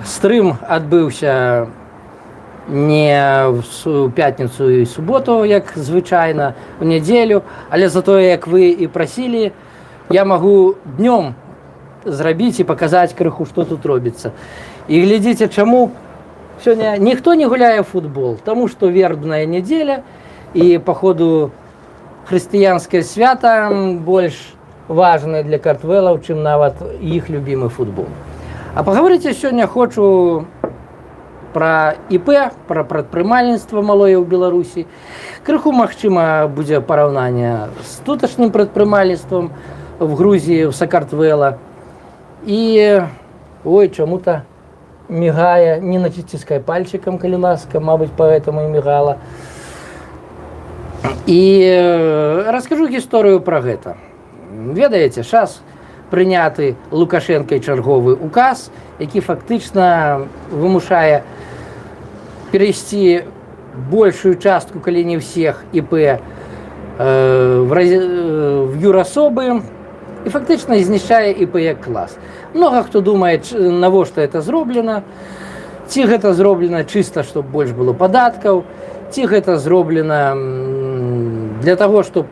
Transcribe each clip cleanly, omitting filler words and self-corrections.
Стрым адбыўся не ў пятніцу і суботу, як звычайна, у нядзелю, але затое, як вы і прасілі, я магу днём зрабіць і паказаць крыху, што тут робіцца. І глядзіце, чаму сёння ніхто не гуляе футбол, таму што вербная нядзеля і па ходу хрысціянскае свята больш важнае для картвэлаў, чым нават іх любімы футбол. А паговорыць я сёння хочу пра ІП, пра прадпрымальніцтва малое ў Беларусі. Крыху, магчыма, будзе параўнанне з туташнім прадпрымальніцтвам в Грузіі, в Сакартвэла. І, ой, чаму-то мігае, не націскай пальчиком, калі ласка, мабыць, поэтому і мігала. І раскажу гісторыю пра гэта. Ведаеце, час прыняты Лукашэнкай чарговы указ, які фактычна вымушае перайсці большую частку, калі не ўсіх ІП в юрасобы і фактычна знішчае ІП як клас. Многа хто думае, навошта это зроблена, ці гэта зроблена чыста, чтобы больш было падаткаў, ці гэта зроблена для таго, чтобы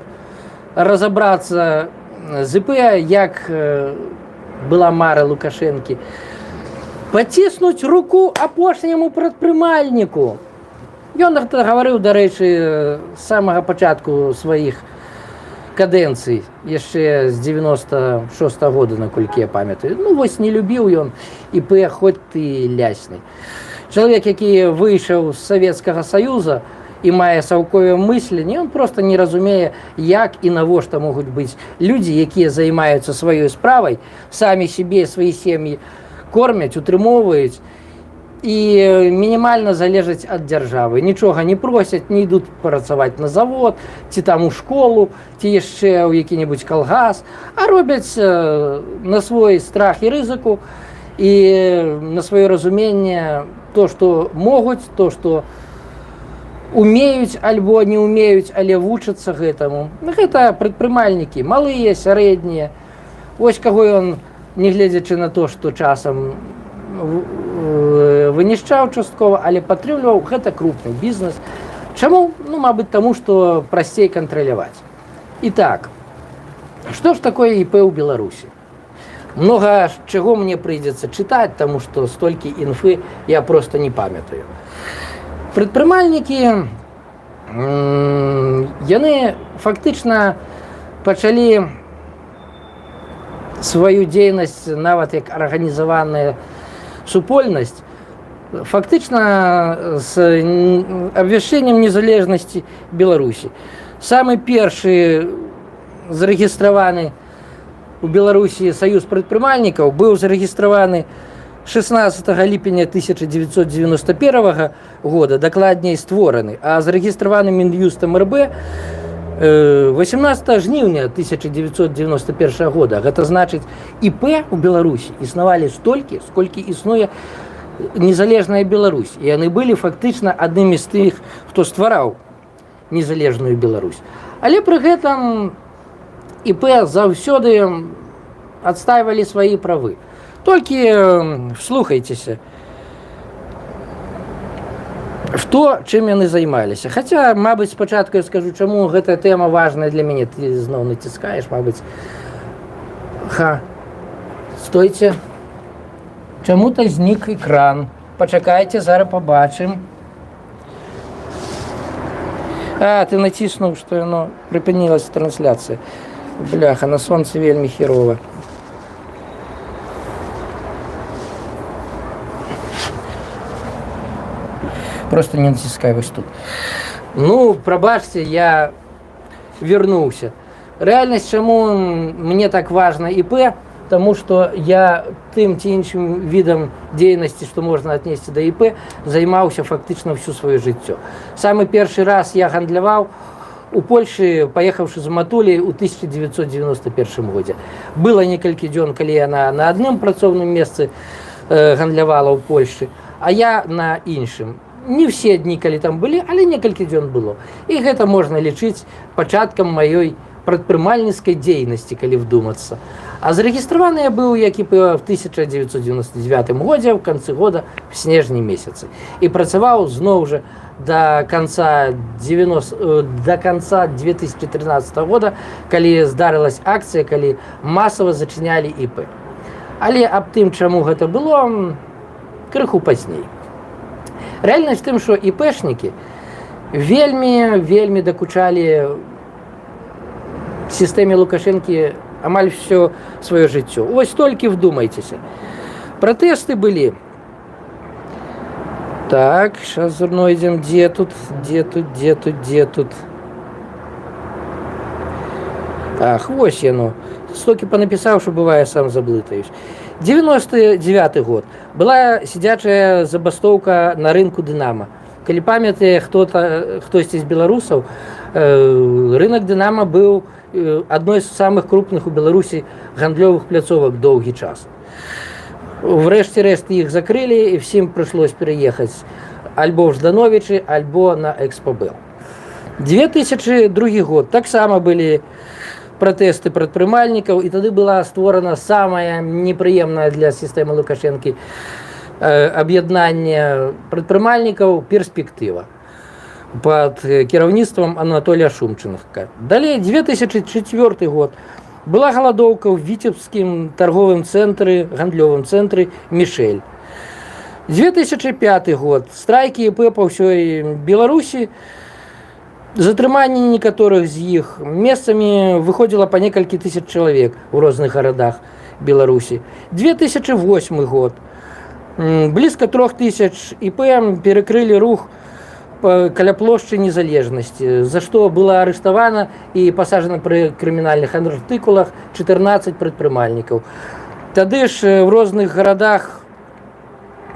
разабрацца з ІП, як была мара Лукашэнкі, паціснуць руку апошняму прадпрымальніку. Ён гаварыў, дарэчы, з самага пачатку сваіх кадэнцый, яшчэ з 96-го года, наколькі я памятаю. Ну, вось не любіў ён ІП, хоць ты лясны. Чалавек, які выйшаў з Савецкага Саюза, і мае саўковае мысленне, ён проста не разумее, як і навошта могуць быць людзі, якія займаюцца сваёй справай, самі сябе, свае сем'і кормяць, утрымоўваюць і мінімальна залежаць ад дзяржавы. Нічога не просяць, не ідуць працаваць на завод, ці там у школу, ці яшчэ ў які-небудзь калгас, а робяць на свой страх і рызыку і на сваё разуменне то, што могуць, то, што умеюць альбо не умеюць, але вучацца гэтаму. Гэта прадпрымальнікі, малыя, сярэднія. Вось каго ён, не гледзячы на то, што часам вынішчаў часткова, але падтрымліваў, гэта крупны бізнес. Чаму? Ну, мабыць, таму, што прасцей кантраляваць. І так, што ж такое ІП ў Беларусі? Многа чаго мне прыйдзецца чытаць, таму што столькі інфы я проста не памятаю. Прадпрымальнікі, яны фактычна пачалі сваю дзейнасць нават як арганізаваная супольнасць, фактычна з абвяшчэннем незалежнасці Беларусі. Самы першы зарэгістраваны у Беларусі саюз прадпрымальнікаў быў зарэгістраваны 16 ліпеня 1991 года, дакладней створаны, а зарэгістраваны Мін'юстам РБ 18 жніўня 1991 года. Гэта значыць, ІП у Беларусі існавалі столькі, сколькі існуе незалежная Беларусь. І яны былі фактычна аднымі з тых, хто ствараў незалежную Беларусь. Але пры гэтым ІП заўсёды адстайвалі свае правы. Толькі вслухайцеся, што, чым яны займаліся. Хаця, мабыць, спачатку я скажу, чаму гэтая тэма важная для мяне. Ты зноў націскаеш, мабыць. Стойце. Чаму-то знік экран. Пачакайце, зараз пабачым. Ты націснуў, што яно прыпынілася трансляцыя. Бляха, на сонцы вельмі херова. Просто не націскай вось тут. Ну, прабачце, я вернуўся. Рэальнасць, чаму мне так важна ІП, таму што я тым ці іншым відам дзейнасці, што можна аднесці да ІП, займаўся фактычна ўсё сваё жыццё. Самы першы раз я гандляваў у Польшы, паехаўшы з матуляй у 1991 годзе. Было некалькі дзён, калі яна на адным працоўным месцы гандлявала ў Польшы, а я на іншым. Не ўсе дні, калі там былі, але некалькі дзён было. І гэта можна лічыць пачаткам маёй прадпрымальніцкай дзейнасці, калі вдумацца. А зарэгістраваны я быў як ІП в 1999 годзе ў канцы года в снежні месяцы і працаваў зноў жа до конца 2013 года, калі здарылась акцыя, калі масава зачынялі ІП. Але аб тым, чаму гэта было, крыху пазней. Рэальнасць тым, што ІПшнікі вельмі дакучалі сістэме Лукашэнкі амаль все сваё жыццё. Вось толькі вдумайцеся. Пратэсты былі. Так, сейчас знойдем, где тут. Ах, вось яно. Стокі понапісаў, што бывае, сам заблытаюсь. 99 год. Была сидячая забастоўка на рынку Дынама. Калі памятае хтосьці з беларусаў, рынок Дынама быў адной з самых крупных у Беларусі гандлёвых пляцовак доўгі час. Врэшце рэшт іх закрылі, і всім прыйшлось пераехаць альбо в Ждановічы, альбо на Экспабэл. 2002 год. Таксама былі пратэсты прадпрымальнікаў, і тады была створана самая непрыемная для сістэмы Лукашэнкі аб'яднанне прадпрымальнікаў «Перспектыва» под кіраўніцтвам Анатолія Шумченка. Далей, 2004 год. Была галадоўка ў віцебскім торговым цэнтры, гандлёвым цэнтры «Мішэль». 2005 год. Страйкі ІП па ўсёй Беларусі. Затрыманне некаторых з іх. Месцамі выходзіла па некалькі тысяч чалавек у розных гарадах Беларусі. 2008 год. Блізка 3000 ІП перакрылі рух каля плошчы Незалежнасці, за што была арыштавана і пасажана пры крымінальных артыкулах 14 прадпрымальнікаў. Тады ж в розных гарадах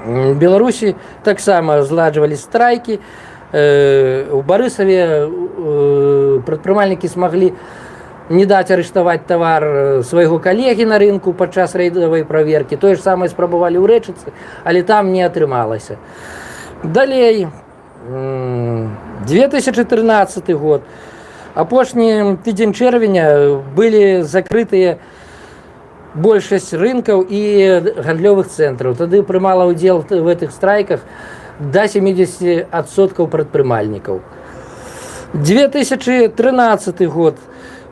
Беларусі таксама зладжвалі страйкі. У Барысаве прадпрымальнікі смаглі не даць арыштаваць тавар свайго калегі на рынку падчас рэйдавай праверкі. Тое ж самае спрабавалі ў Рэчыцы, але там не атрымалася. Далей, 2013 год. Апошні тыдзень чэрвеня былі закрытыя большасць рынкаў і гандлёвых цэнтраў. Тады прымала ўдзел в гэтых страйках до 70% прадпрымальнікаў. 2013 год.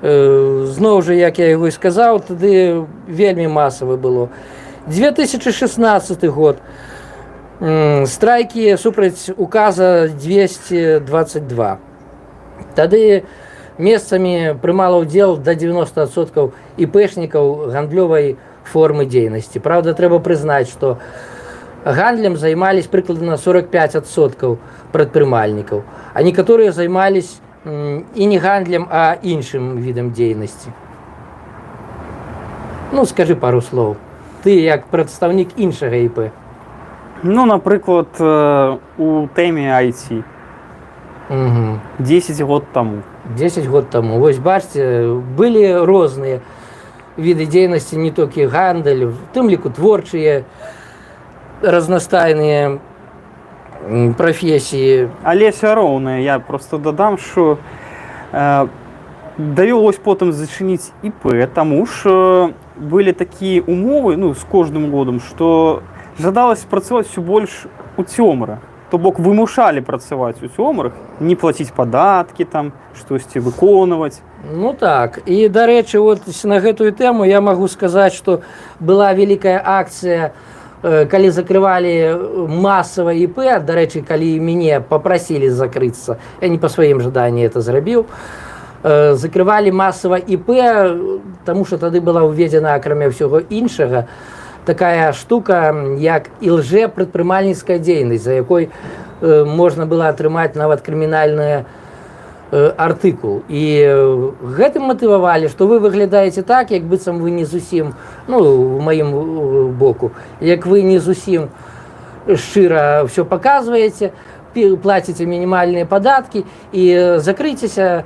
Зноў жа, як я яго і сказаў, тады вельмі масавы было. 2016 год. Страйкі супраць указа 222. Тады месцамі прымала ўдзел до 90% ІПшнікаў гандлёвай формы дзейнасці. Правда, трэба прызнаць, што гандлем займались прыкладна 45% прадпрымальнікаў, а некаторыя займались і не гандлем, а іншым відам дзейнасці. Ну, скажы пару слоў. Ты як прадстаўнік іншага ІП. Ну, напрыклад, у тэме IT. 10 год таму. 10 год таму. Вось бачце, былі розныя віды дзейнасці, не толькі гандаль, в тым ліку творчыя, разнастайныя прафесіі. Але ўсё роўна, я просто дадам, што давялось потым зачыніць ІП, таму што былі такія умовы, ну, з кожным годам, што жадалася працаваць усё больш у цёмрах. То бок вымушалі працаваць у цёмрах, не плаціць падаткі, там, штосьці выконваць. Ну так, і, дарэчы, вот на гэтую тэму я магу сказаць, што была вялікая акцыя, калі закрывалі масава ІП, дарэчы, калі мяне папрасілі закрыцца, я не па сваім жаданні это зрабіў, закрывалі масава ІП, таму што тады была ўведзена, акрамя ўсяго іншага, такая штука, як ілжэ-прадпрымальніцкая дзейнасць, за якой можна было атрымаць нават крымінальны артыкул. І гэтым матывавалі, што вы выглядаеце так, як быццам вы не зусім, ну, у маім боку, як вы не зусім шчыра ўсё паказваеце, плаціце мінімальныя падаткі і закрыцеся,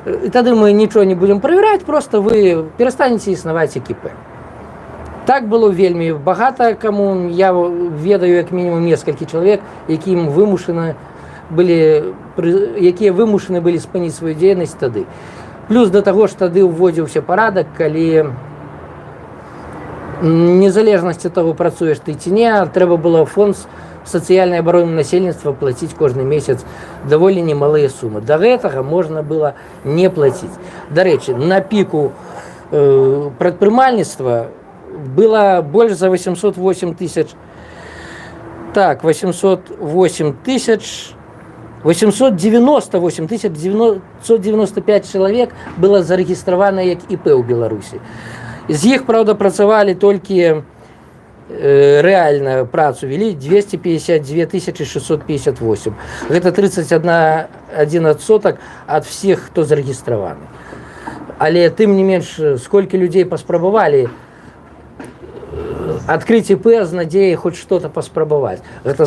і тады мы нічого не будзем правяраць, просто вы перастанеце існаваць як ІП. Так было вельмі багата каму, я ведаю як мінімум некалькі чалавек, якія вымушаны былі спыніць сваю дзейнасць тады. Плюс да таго ж тады ўводзіўся парадак, калі незалежнасці таго працуеш ты ці не, трэба было фонд сацыяльнай абароны насельніцтва плаціць кожны месяц даволі немалыя сумы. Да гэтага можна было не плаціць. Дарэчы, на піку прадпрымальніцтва было больш за 808 тысяч. Так, 898 тысяч 995 чалавек было зарэгістравана як ІП ў Беларусі. З іх, праўда, працавалі толькі рэальна працу вялі 252 658. Гэта 31% ад всех, хто зарэгістраваны. Але тым не менш, сколькі людзей паспрабавалі адкрыць ІП з надзеяй хоць што-то паспрабаваць. Гэта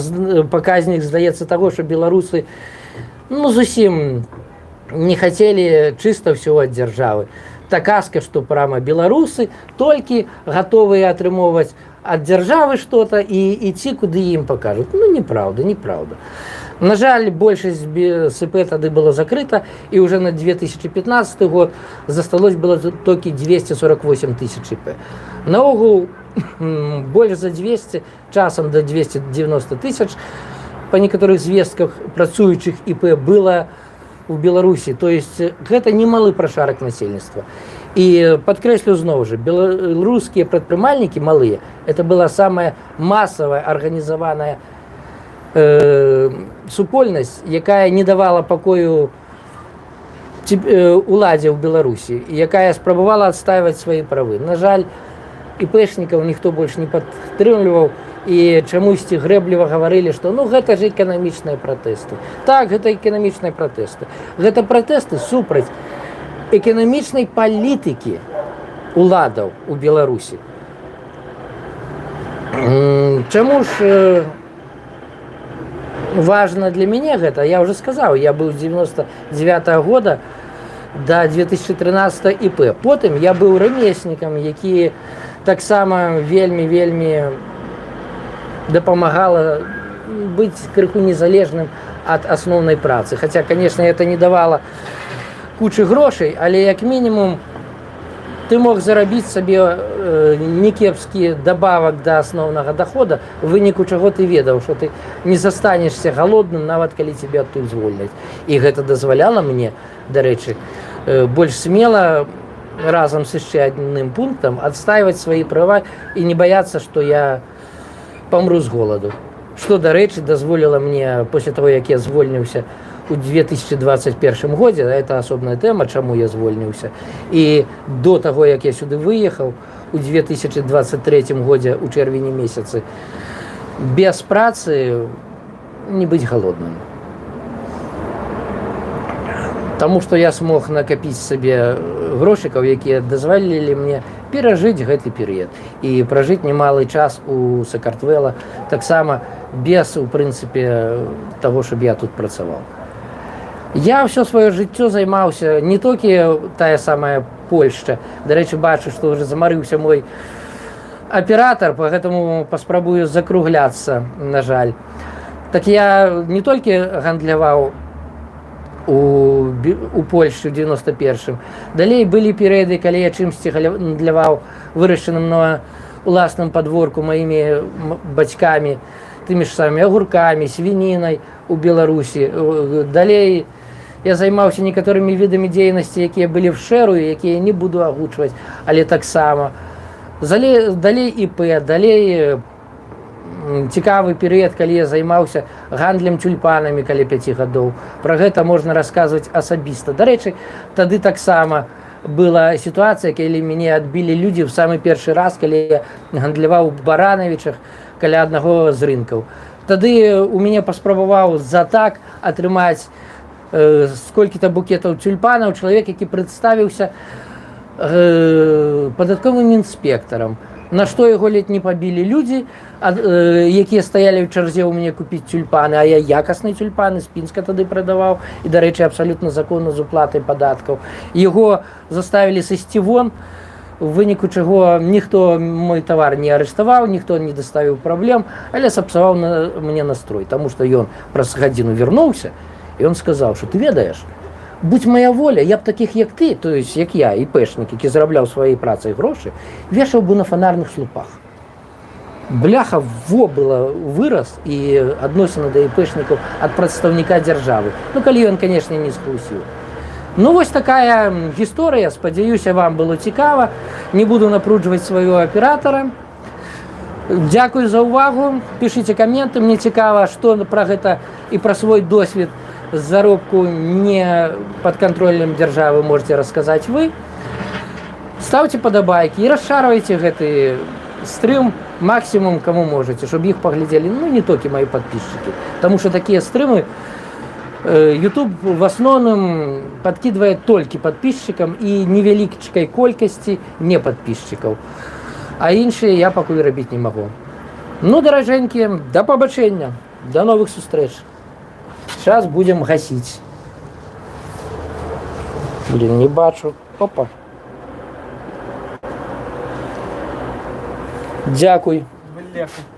паказнік, здаецца, таго, што беларусы зусім не хацелі чыста ўсё ад дзяржавы. Та казка, што прама беларусы толькі гатовыя атрымоўваць ад дзяржавы што-то і ідці, куды ім пакажуць. Неправда, неправда. На жаль, большасць СП тады была закрыта, і ўжо на 2015 год засталось было толькі 248 тысяч ІП. Наогул, больш за 200, часам до 290 тысяч, па некаторых звестках працуючых ІП было в Беларусі. То есть гэта немалы прашарак насельніцтва. І падкрэслю зноў жа, беларускія прадпрымальнікі малыя, это была самая масавая арганізаваная супольнасць, якая не давала пакою уладзе ў Беларусі, якая спрабавала адстаиваць свае правы. На жаль, ІПшнікаў ніхто больш не падтрымліваў, і чамусьці грэбліва гаварылі, што гэта ж эканамічныя пратэсты. Так, гэта эканамічныя пратэсты. Гэта пратэсты супраць эканамічнай палітыкі уладаў у Беларусі. Чаму ж важна для мяне гэта? Я ўжо сказаў, я быў з 99-го года до 2013 ІП. Потым я быў рамеснікам, які таксама вельмі дапамагала быць крыху незалежным ад асноўнай працы. Хаця, конечно, это не давала кучы грошай, але як мінімум ты мог зарабіць сабе некепскі дабавак да асноўнага дохода, у выніку чаго ты ведаў, што ты не застанешся галодным, нават калі цябе адтуль звольняць. І гэта дазваляла мне, дарэчы, больш смела разам з яшчэ адным пунктам адстаиваць свае права і не баяцца, што я памру з голаду. Што, дарэчы, дазволіла мне, пасля таго, як я звольніўся у 2021 годзе, это асобная тэма, чаму я звольніўся. І до таго, як я сюды выехаў, у 2023 годзе, у чэрвені месяцы, без працы не быць галодным. Таму што я смог накапіць сабе грошыкаў, якія дазволілі мне перажыць гэты перыяд і пражыць немалы час у Сакартвэла, таксама без, у прынцыпе, таго, щоб я тут працаваў. Я ўсё сваё жыццё займаўся не толькі тая самая Польшча. Дарэчы, бачу, што ўжо замарыўся мой аператар, поэтому паспрабую закругляцца, на жаль. Так я не толькі гандляваў у Польшчы ў 91-м. Далей былі перыяды, калі я чымсьці гандляваў вырашчаным на уласным падворку маімі бацькамі, тымі ж самымі агуркамі, свінінай у Беларусі. Далей я займаўся некаторымі відамі дзейнасці, якія былі в шэру, якія не буду агучваць, але таксама. Далей ІП, далей цікавы перыяд, калі я займаўся гандлем тюльпанамі каля 5 гадоў. Пра гэта можна расказваць асабіста. Дарэчы, тады таксама была сітуацыя, калі мяне адбілі людзі ў самы першы раз, калі я гандляваў у Баранавічах каля аднаго з рынкаў. Тады у мяне паспрабаваў за так атрымаць сколькі-то букетаў тюльпанаў чалавек, які прадставіўся падатковым інспектарам. На што яго ледь не пабілі людзі, якія стаялі ў чарзе ў мяне купіць тюльпаны, а я якасныя тюльпаны з Пінска тады прадаваў, і, дарэчы, абсалютна законна з уплатай падаткаў. Яго заставілі сысці вон, у выніку чаго ніхто мой тавар не арыштаваў, ніхто не даставіў праблем, але сапсаваў мне настрой, таму што ён праз гадзіну вярнуўся, і ён сказаў, што ты ведаеш, Будь моя воля, я б таких, як ти, то есть, як я, ІПшник, який заробляв своєю працею гроші, вішав би на фонарних слупах. Бляха во было вырос і адносіны да ІПшнікаў ад прадстаўніка дзяржавы. Ну, калі ён, канешне, не схлусіў. Ну, вось такая гісторыя. Спадзяюся, вам было цікава. Не буду напружваць свайго аператара. Дзякую за ўвагу. Пішыце каменты. Мне цікава, што пра гэта і пра свой досвед заробку не падкантрольным дзяржавы можете расказаць вы. Ставьте падабайкі і расшарвайце гэты стрым максимум, кому можете, чтобы их поглядели, ну, не только мои подписчики. Потому что такие стримы YouTube в основном подкидывает только подписчикам и невеликой колькости не подписчиков. А іншие я пока робить не могу. Ну, дороженькие, до побачення, до новых встреч. Сейчас будем гасить. Блин, не бачу. Опа. Дякую. Бляха.